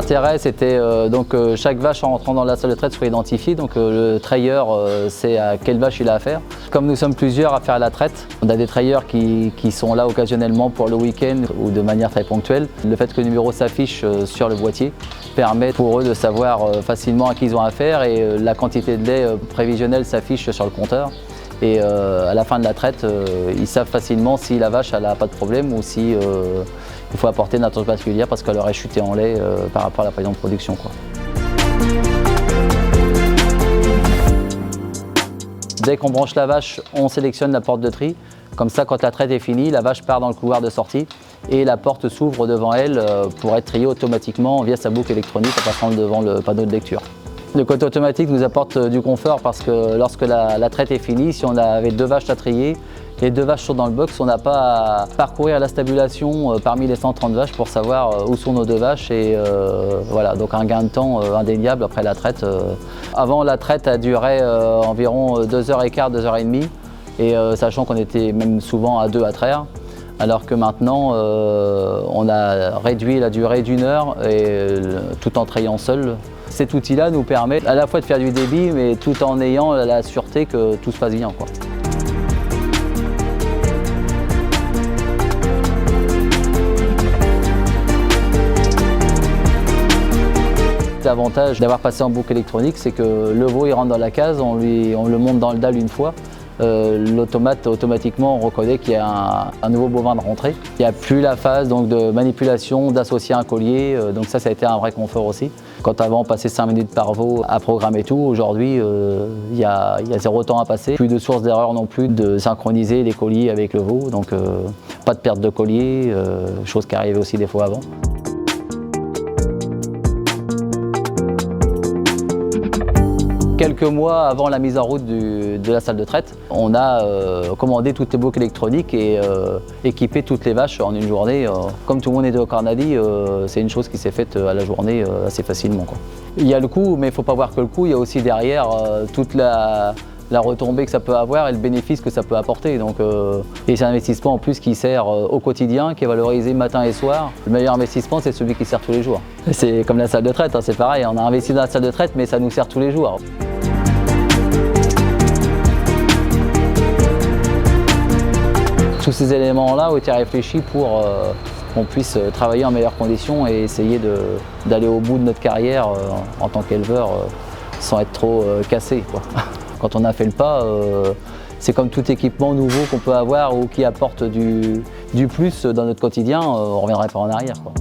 L'intérêt, c'était chaque vache en rentrant dans la salle de traite soit identifiée. Donc le trayeur sait à quelle vache il a affaire. Comme nous sommes plusieurs à faire la traite, on a des trayeurs qui sont là occasionnellement pour le week-end ou de manière très ponctuelle. Le fait que le numéro s'affiche sur le boîtier permet pour eux de savoir facilement à qui ils ont affaire et la quantité de lait prévisionnelle s'affiche sur le compteur. Et à la fin de la traite, ils savent facilement si la vache n'a pas de problème ou si il faut apporter une attention particulière parce qu'elle aurait chuté en lait par rapport à la prévision de production, quoi. Dès qu'on branche la vache, on sélectionne la porte de tri. Comme ça, quand la traite est finie, la vache part dans le couloir de sortie et la porte s'ouvre devant elle pour être triée automatiquement via sa boucle électronique en passant devant le panneau de lecture. Le côté automatique nous apporte du confort parce que lorsque la traite est finie, si on avait 2 vaches à trier, les 2 vaches sont dans le box, on n'a pas à parcourir la stabulation parmi les 130 vaches pour savoir où sont nos 2 vaches et voilà, donc un gain de temps indéniable après la traite. Avant, la traite a duré environ 2h15, 2h30 et sachant qu'on était même souvent à 2 à traire. Alors que maintenant, on a réduit la durée d'1 heure et, tout en trayant seul. Cet outil-là nous permet à la fois de faire du débit, mais tout en ayant la sûreté que tout se passe bien, quoi. L'avantage d'avoir passé en boucle électronique, c'est que le veau il rentre dans la case, on le monte dans le dalle une fois. L'automate, automatiquement, on reconnaît qu'il y a un nouveau bovin de rentrée. Il n'y a plus la phase donc, de manipulation, d'associer un collier, donc ça a été un vrai confort aussi. Quand avant on passait 5 minutes par veau à programmer tout, aujourd'hui il y a 0 temps à passer. Plus de source d'erreur non plus de synchroniser les colliers avec le veau, donc pas de perte de collier, chose qui arrivait aussi des fois avant. Quelques mois avant la mise en route de la salle de traite, on a commandé toutes les boucles électroniques et équipé toutes les vaches en une journée. Comme tout le monde était au Carnady, c'est une chose qui s'est faite à la journée assez facilement, quoi. Il y a le coût, mais il ne faut pas voir que le coût, il y a aussi derrière toute la retombée que ça peut avoir et le bénéfice que ça peut apporter. Donc, et c'est un investissement en plus qui sert au quotidien, qui est valorisé matin et soir. Le meilleur investissement, c'est celui qui sert tous les jours. C'est comme la salle de traite, hein, c'est pareil, on a investi dans la salle de traite, mais ça nous sert tous les jours. Tous ces éléments-là ont été réfléchis pour qu'on puisse travailler en meilleures conditions et essayer d'aller au bout de notre carrière en tant qu'éleveur sans être trop cassé, quoi. Quand on a fait le pas, c'est comme tout équipement nouveau qu'on peut avoir ou qui apporte du plus dans notre quotidien, on ne reviendrait pas en arrière, quoi.